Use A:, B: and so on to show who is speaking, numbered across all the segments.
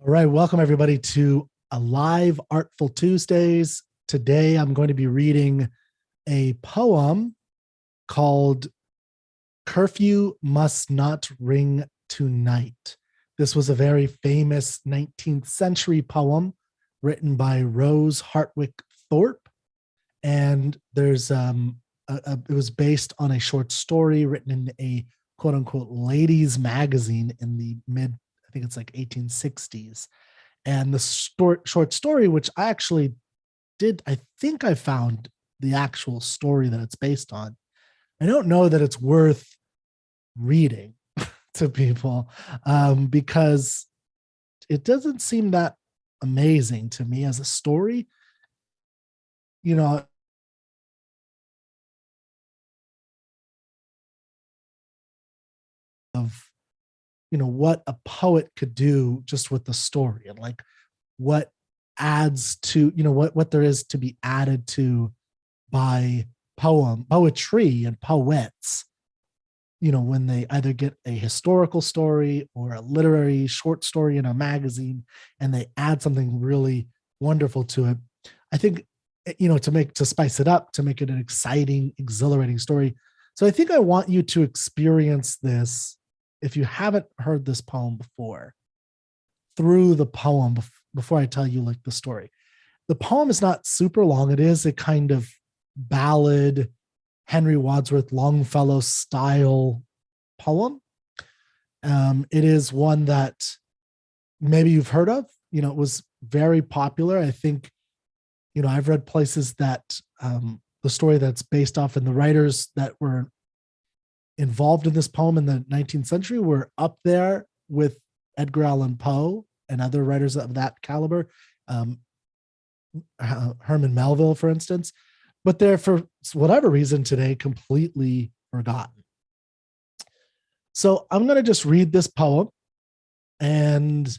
A: All right, welcome everybody to a live Artful Tuesdays. Today I'm going to be reading a poem called Curfew Must Not Ring Tonight. This was a very famous 19th century poem written by Rose Harwick Thorpe, and it was based on a short story written in a quote unquote ladies magazine in the I think it's like 1860s. And the short story, which I actually I think I found the actual story that it's based on. I don't know that it's worth reading to people because it doesn't seem that amazing to me as a story. You know, of what a poet could do just with the story, and like what adds to what there is to be added to by poetry and poets, when they either get a historical story or a literary short story in a magazine and they add something really wonderful to it. I think, to spice it up, to make it an exciting, exhilarating story. So I think I want you to experience this, if you haven't heard this poem before, through the poem before I tell you like the story. The poem is not super long. It is a kind of ballad, Henry Wadsworth Longfellow style poem. It is one that maybe you've heard of. It was very popular. I think, I've read places that the story that's based off and the writers that were involved in this poem in the 19th century were up there with Edgar Allan Poe and other writers of that caliber, Herman Melville, for instance, but they're, for whatever reason today, completely forgotten. So I'm going to just read this poem and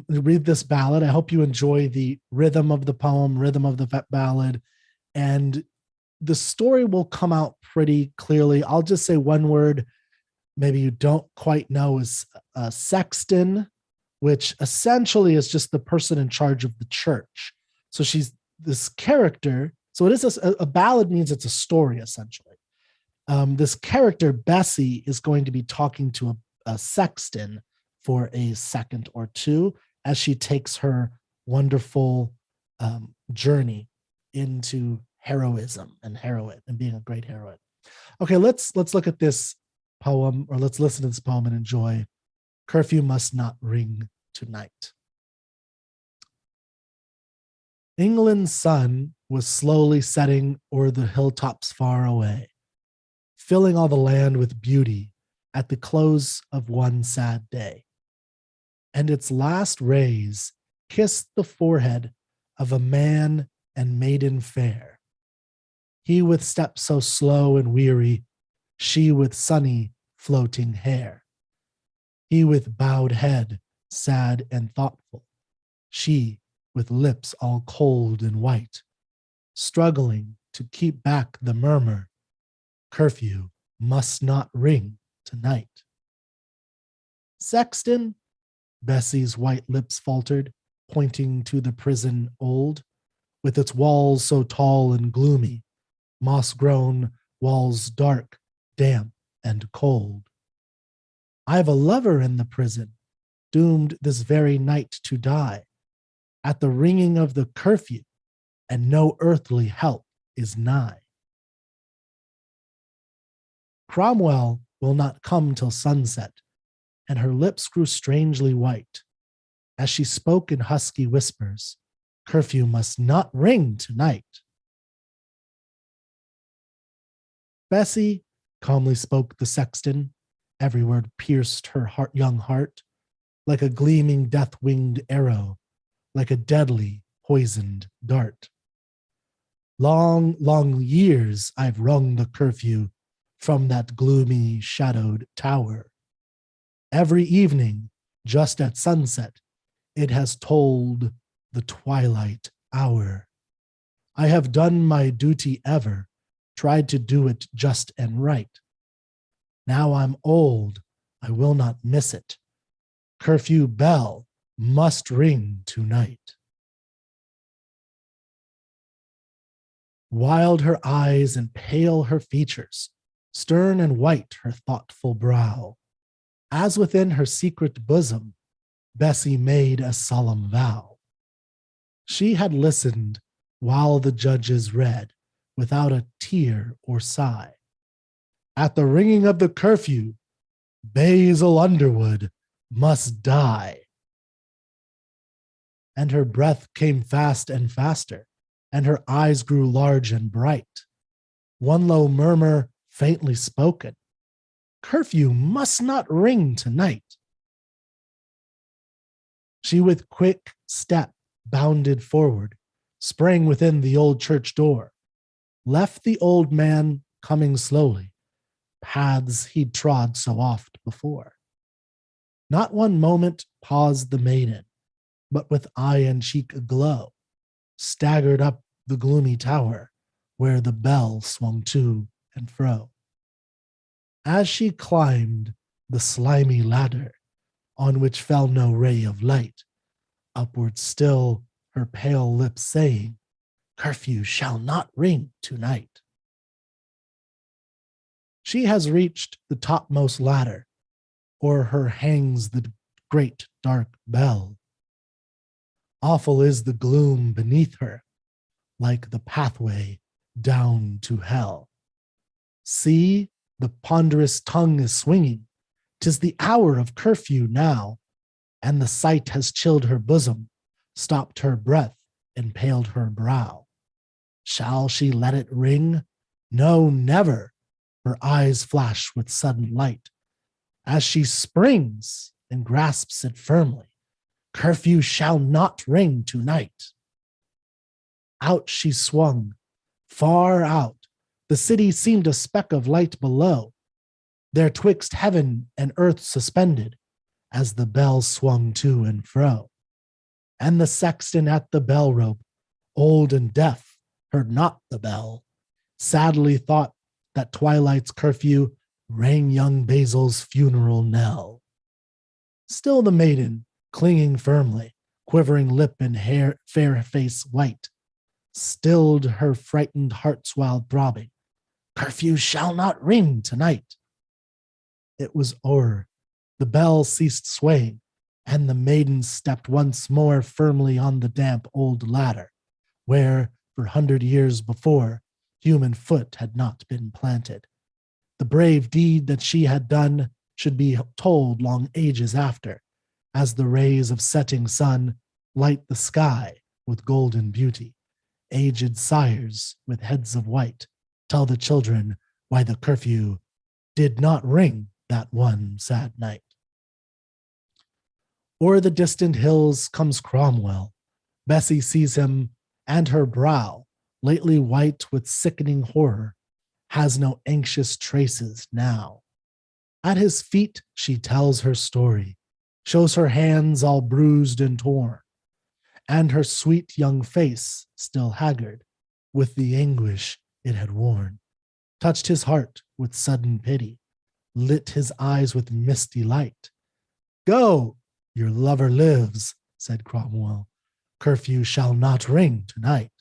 A: read this ballad. I hope you enjoy the rhythm of the poem, rhythm of the ballad, and the story will come out pretty clearly. I'll just say one word maybe you don't quite know is sexton, which essentially is just the person in charge of the church. So she's this character. So it is a ballad, means it's a story, essentially. This character, Bessie, is going to be talking to a sexton for a second or two as she takes her wonderful journey into heroism and being a great heroine. Okay, let's look at this poem, or let's listen to this poem and enjoy Curfew Must Not Ring Tonight. England's sun was slowly setting o'er the hilltops far away, filling all the land with beauty at the close of one sad day. And its last rays kissed the forehead of a man and maiden fair, he with step so slow and weary, she with sunny floating hair. He with bowed head, sad and thoughtful, she with lips all cold and white, struggling to keep back the murmur, curfew must not ring tonight. Sexton, Bessie's white lips faltered, pointing to the prison old, with its walls so tall and gloomy, moss-grown walls dark, damp, and cold. I've a lover in the prison, doomed this very night to die, at the ringing of the curfew, and no earthly help is nigh. Cromwell will not come till sunset, and her lips grew strangely white, as she spoke in husky whispers, curfew must not ring tonight. Bessie, calmly spoke the sexton, every word pierced her young heart, like a gleaming death-winged arrow, like a deadly poisoned dart. Long, long years I've rung the curfew from that gloomy shadowed tower. Every evening, just at sunset, it has tolled the twilight hour. I have done my duty ever, tried to do it just and right. Now I'm old, I will not miss it. Curfew bell, must ring tonight. Wild her eyes and pale her features, stern and white her thoughtful brow. As within her secret bosom, Bessie made a solemn vow. She had listened while the judges read, without a tear or sigh. At the ringing of the curfew, Basil Underwood must die. And her breath came fast and faster, and her eyes grew large and bright. One low murmur faintly spoken, curfew must not ring tonight. She with quick step bounded forward, sprang within the old church door, left the old man coming slowly, paths he'd trod so oft before. Not one moment paused the maiden, but with eye and cheek aglow, staggered up the gloomy tower where the bell swung to and fro. As she climbed the slimy ladder on which fell no ray of light, upward still her pale lips saying, curfew shall not ring tonight. She has reached the topmost ladder, o'er her hangs the great dark bell. Awful is the gloom beneath her, like the pathway down to hell. See, the ponderous tongue is swinging. 'Tis the hour of curfew now, and the sight has chilled her bosom, stopped her breath, and paled her brow. Shall she let it ring? No, never. Her eyes flash with sudden light. As she springs and grasps it firmly, curfew shall not ring tonight. Out she swung, far out. The city seemed a speck of light below, there twixt heaven and earth suspended, as the bell swung to and fro. And the sexton at the bell rope, old and deaf, heard not the bell, sadly thought that twilight's curfew rang young Basil's funeral knell. Still the maiden, clinging firmly, quivering lip and hair, fair face white, stilled her frightened heart's wild throbbing. Curfew shall not ring tonight. It was o'er. The bell ceased swaying, and the maiden stepped once more firmly on the damp old ladder, where, for 100 years before, human foot had not been planted. The brave deed that she had done should be told long ages after, as the rays of setting sun light the sky with golden beauty. Aged sires with heads of white tell the children why the curfew did not ring that one sad night. O'er the distant hills comes Cromwell. Bessie sees him, and her brow, lately white with sickening horror, has no anxious traces now. At his feet she tells her story, shows her hands all bruised and torn, and her sweet young face still haggard with the anguish it had worn, touched his heart with sudden pity, lit his eyes with misty light. Go, your lover lives, said Cromwell. Curfew shall not ring tonight.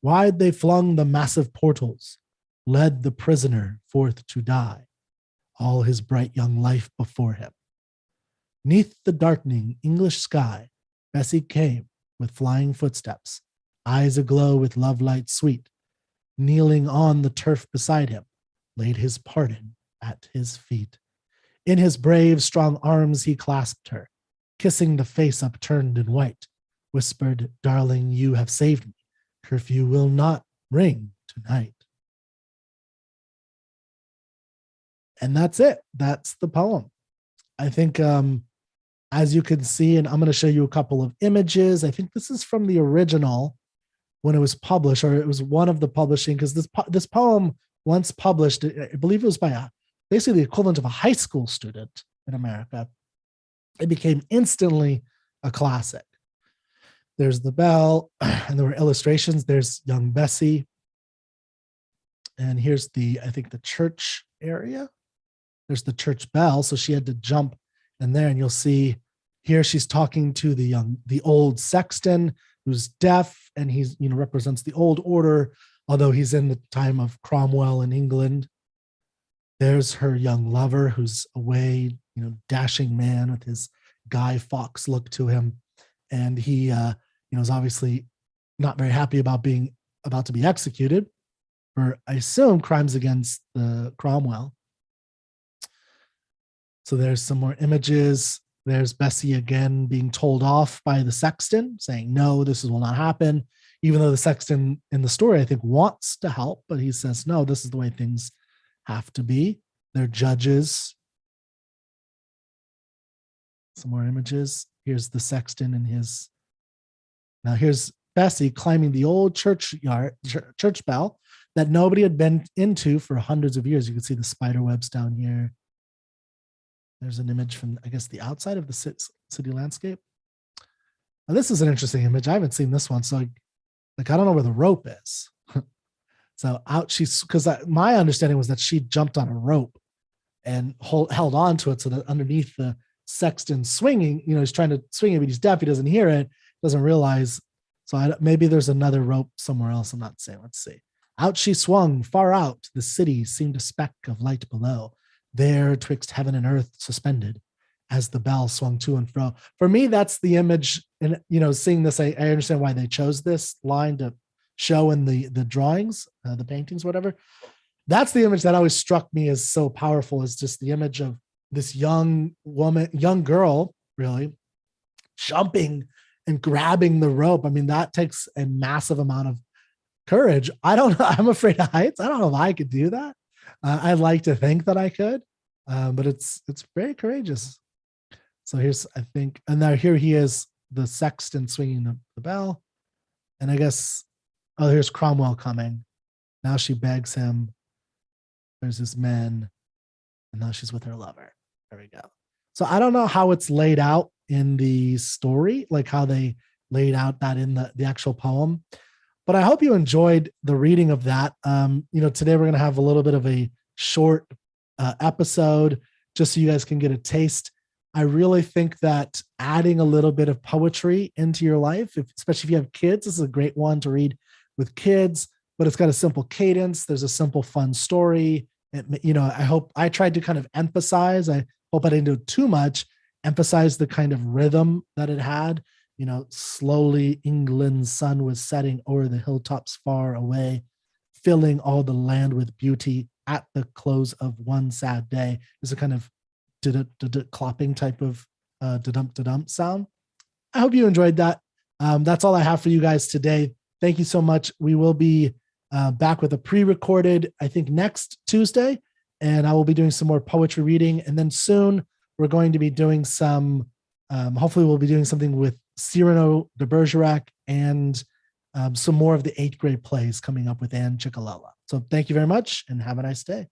A: Wide they flung the massive portals, led the prisoner forth to die, all his bright young life before him. Neath the darkening English sky, Bessie came with flying footsteps, eyes aglow with love light sweet, kneeling on the turf beside him, laid his pardon at his feet. In his brave, strong arms he clasped her, kissing the face upturned and white, whispered, darling, you have saved me. Curfew will not ring tonight. And that's it. That's the poem. I think, as you can see, and I'm going to show you a couple of images. I think this is from the original when it was published, or it was one of the publishing, because this poem, once published, I believe it was by basically the equivalent of a high school student in America. It became instantly a classic. There's the bell, and there were illustrations. There's young Bessie. And here's I think the church area. There's the church bell. So she had to jump in there, and you'll see Here she's talking to the old sexton who's deaf, and he's, represents the old order, although he's in the time of Cromwell in England. There's her young lover who's away, dashing man with his Guy Fawkes look to him. And he, is obviously not very happy about being about to be executed for, I assume, crimes against the Cromwell. So there's some more images. There's Bessie again being told off by the sexton, saying, no, this will not happen. Even though the sexton in the story, I think, wants to help, but he says, no, this is the way things have to be. They're judges. Some more images. Here's the sexton and his. Now here's Bessie climbing the old church bell that nobody had been into for hundreds of years. You can see the spider webs down here. There's an image from, I guess, the outside of the city landscape. Now, this is an interesting image. I haven't seen this one, so I don't know where the rope is. So out because my understanding was that she jumped on a rope and held on to it so that underneath the sexton swinging, he's trying to swing it, but he's deaf. He doesn't hear it, doesn't realize. So maybe there's another rope somewhere else. I'm not saying. Let's see. Out she swung, far out. The city seemed a speck of light below. There, twixt heaven and earth suspended, as the bell swung to and fro. For me, that's the image. And seeing this, I understand why they chose this line to show in the drawings, the paintings, whatever. That's the image that always struck me as so powerful. Is just the image of this young girl, really jumping and grabbing the rope. I mean, that takes a massive amount of courage. I don't know. I'm afraid of heights. I don't know if I could do that. I'd like to think that I could, but it's very courageous. So here's, I think, and now here he is, the sexton swinging the bell. And I guess, here's Cromwell coming. Now she begs him. There's his men. And now she's with her lover. There we go. So I don't know how it's laid out in the story, like how they laid out that in the actual poem. But I hope you enjoyed the reading of that. Today we're going to have a little bit of a short episode just so you guys can get a taste. I really think that adding a little bit of poetry into your life, especially if you have kids, this is a great one to read with kids, but it's got a simple cadence. There's a simple, fun story. I hope I tried to kind of emphasize, I hope I didn't do too much, emphasize the kind of rhythm that it had. Slowly England's sun was setting o'er the hilltops far away, filling all the land with beauty at the close of one sad day. There's a kind of clopping type of da-dump sound. I hope you enjoyed that. That's all I have for you guys today. Thank you so much. We will be back with a pre-recorded, I think, next Tuesday, and I will be doing some more poetry reading. And then soon we're going to be doing some, hopefully we'll be doing something with Cyrano de Bergerac and some more of the 8th grade plays coming up with Anne Ciccolella. So thank you very much and have a nice day.